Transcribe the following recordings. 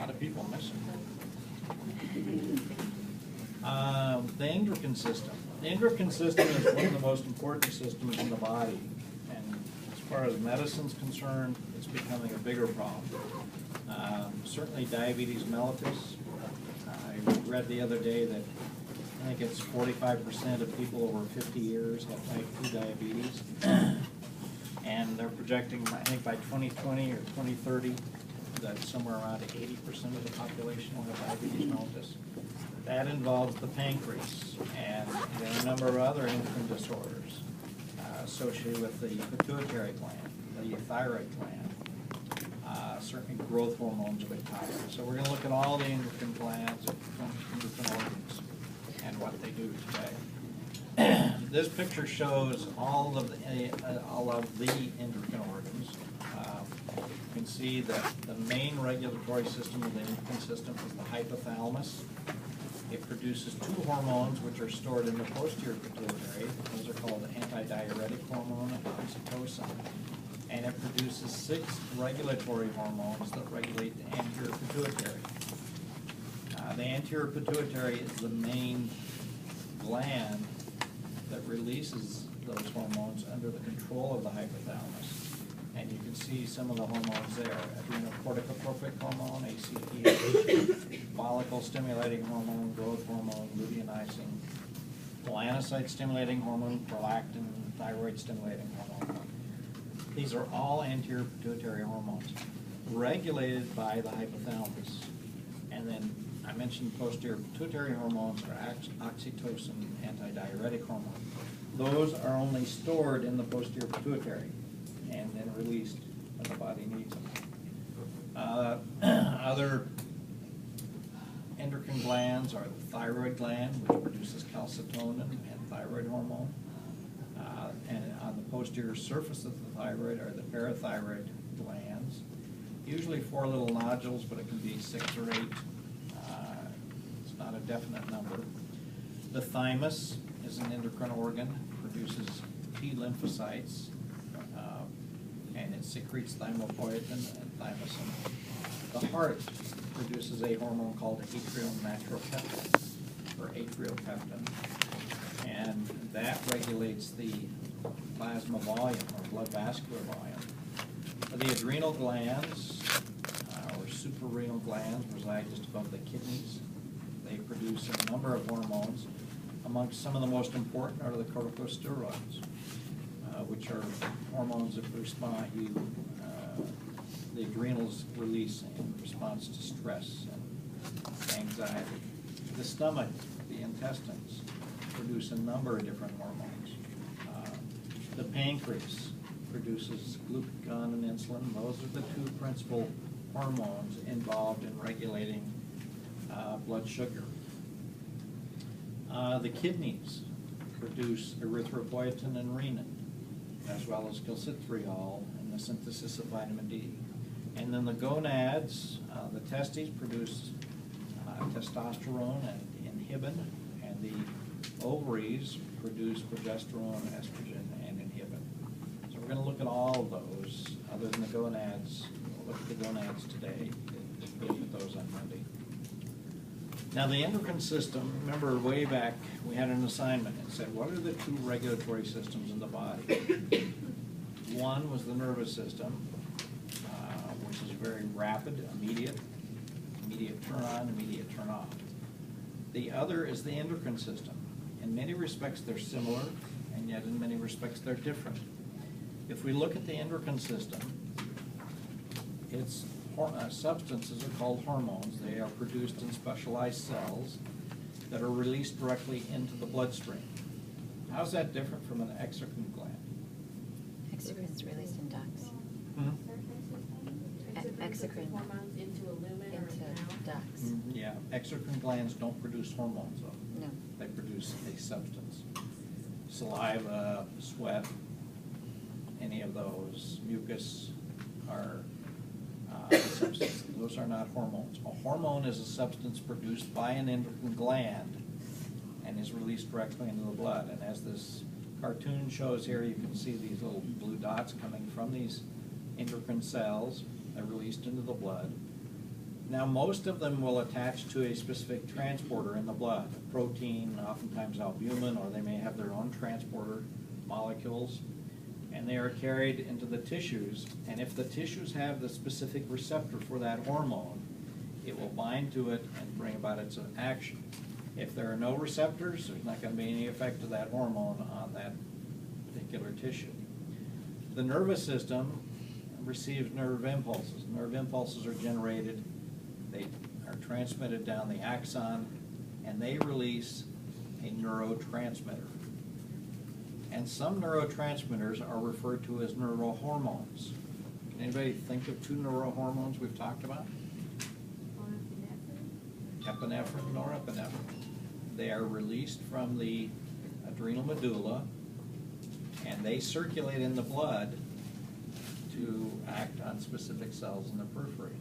lot of people miss them. The endocrine system. The endocrine system is one of the most important systems in the body, and as far as medicine's concerned, it's becoming a bigger problem. Certainly diabetes mellitus. I read the other day that I think it's 45% of people over 50 years have type 2 diabetes, and they're projecting, I think by 2020 or 2030, that somewhere around 80% of the population will have diabetes mellitus. That involves the pancreas, and there are a number of other endocrine disorders associated with the pituitary gland, the thyroid gland, certainly growth hormones are a big topic. So we're going to look at all the endocrine glands, endocrine organs, and what they do today. This picture shows all of the endocrine organs. You can see that the main regulatory system of the endocrine system is the hypothalamus. It produces two hormones which are stored in the posterior pituitary. Those are called antidiuretic hormone and oxytocin. And it produces 6 regulatory hormones that regulate the anterior pituitary. The anterior pituitary is the main gland that releases those hormones under the control of the hypothalamus. And you can see some of the hormones there: adrenocorticotropic hormone, ACTH, follicle-stimulating hormone, growth hormone, luteinizing, melanocyte-stimulating hormone, prolactin, thyroid-stimulating hormone. These are all anterior pituitary hormones regulated by the hypothalamus. And then I mentioned posterior pituitary hormones are oxytocin, antidiuretic hormone. Those are only stored in the posterior pituitary and then released when the body needs them. Other endocrine glands are the thyroid gland, which produces calcitonin and thyroid hormone. And on the posterior surface of the thyroid are the parathyroid glands. Usually 4 little nodules, but it can be 6 or 8. It's not a definite number. The thymus is an endocrine organ, produces T lymphocytes, and it secretes thymopoietin and thymosin. The heart produces a hormone called atrial-natriopeptin, or atriopeptin, and that regulates the plasma volume, or blood vascular volume. The adrenal glands, or suprarenal glands, reside just above the kidneys. They produce a number of hormones. Amongst some of the most important are the corticosteroids, which are hormones that respond, the adrenals release in response to stress and anxiety. The stomach, the intestines, produce a number of different hormones. The pancreas produces glucagon and insulin. Those are the 2 principal hormones involved in regulating blood sugar. The kidneys produce erythropoietin and renin, as well as calcitriol and the synthesis of vitamin D. And then the gonads, the testes, produce testosterone and inhibin, and the ovaries produce progesterone, estrogen, and inhibin. So we're going to look at all of those, other than the gonads. We'll look at the gonads today. We'll look at those on Monday. Now the endocrine system, remember way back we had an assignment and said, what are the 2 regulatory systems in the body? One was the nervous system, which is very rapid, immediate turn on, immediate turn off. The other is the endocrine system. In many respects they're similar, and yet in many respects they're different. If we look at the endocrine system, its substances are called hormones. They are produced in specialized cells that are released directly into the bloodstream. How's that different from an exocrine gland? Exocrine is released in ducts. Exocrine hormones into a lumen or into ducts. Yeah, exocrine glands don't produce hormones though. No. They produce a substance. Saliva, sweat, any of those, mucus are substances. Those are not hormones. A hormone is a substance produced by an endocrine gland and is released directly into the blood. And as this cartoon shows here, you can see these little blue dots coming from these endocrine cells. They're released into the blood. Now, most of them will attach to a specific transporter in the blood, a protein, oftentimes albumin, or they may have their own transporter molecules, and they are carried into the tissues. And if the tissues have the specific receptor for that hormone, it will bind to it and bring about its action. If there are no receptors, there's not going to be any effect of that hormone on that particular tissue. The nervous system receives nerve impulses. Nerve impulses are generated, they are transmitted down the axon, and they release a neurotransmitter. And some neurotransmitters are referred to as neurohormones. Can anybody think of two neurohormones we've talked about? Epinephrine, norepinephrine. They are released from the adrenal medulla, and they circulate in the blood to act on specific cells in the periphery.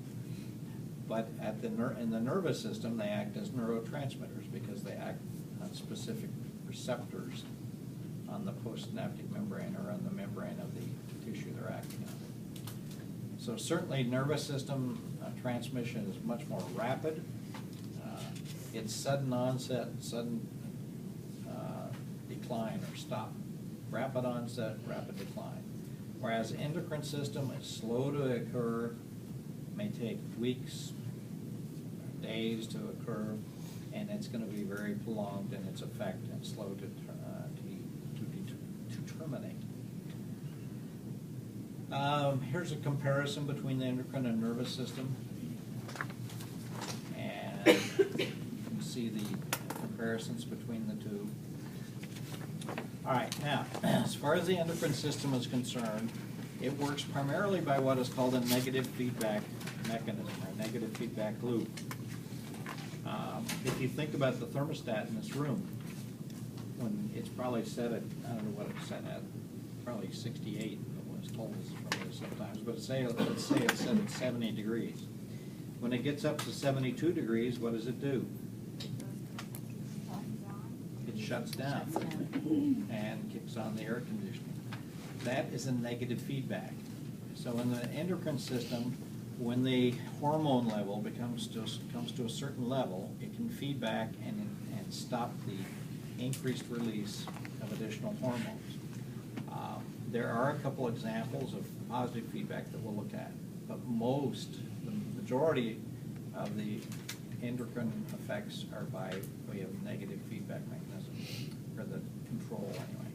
But in the nervous system, they act as neurotransmitters because they act on specific receptors on the postsynaptic membrane or on the membrane of the tissue they're acting on. So certainly nervous system transmission is much more rapid. It's sudden onset, sudden decline or stop. Rapid onset, rapid decline. Whereas endocrine system is slow to occur, may take weeks, days to occur, and it's going to be very prolonged in its effect and slow to terminate. Here's a comparison between the endocrine and nervous system. And you can see the comparisons between the two. All right, now, as far as the endocrine system is concerned, it works primarily by what is called a negative feedback mechanism, or negative feedback loop. If you think about the thermostat in this room, when it's probably set at, I don't know what it's set at, probably 68, it was told us from it sometimes, but let's say it's set at 70 degrees. When it gets up to 72 degrees, what does it do? It shuts down and kicks on the air conditioning. That is a negative feedback. So in the endocrine system, when the hormone level comes to a certain level, it can feed back and stop the increased release of additional hormones. There are a couple examples of positive feedback that we'll look at, but the majority of the endocrine effects are by way of negative feedback mechanism, or the control anyway.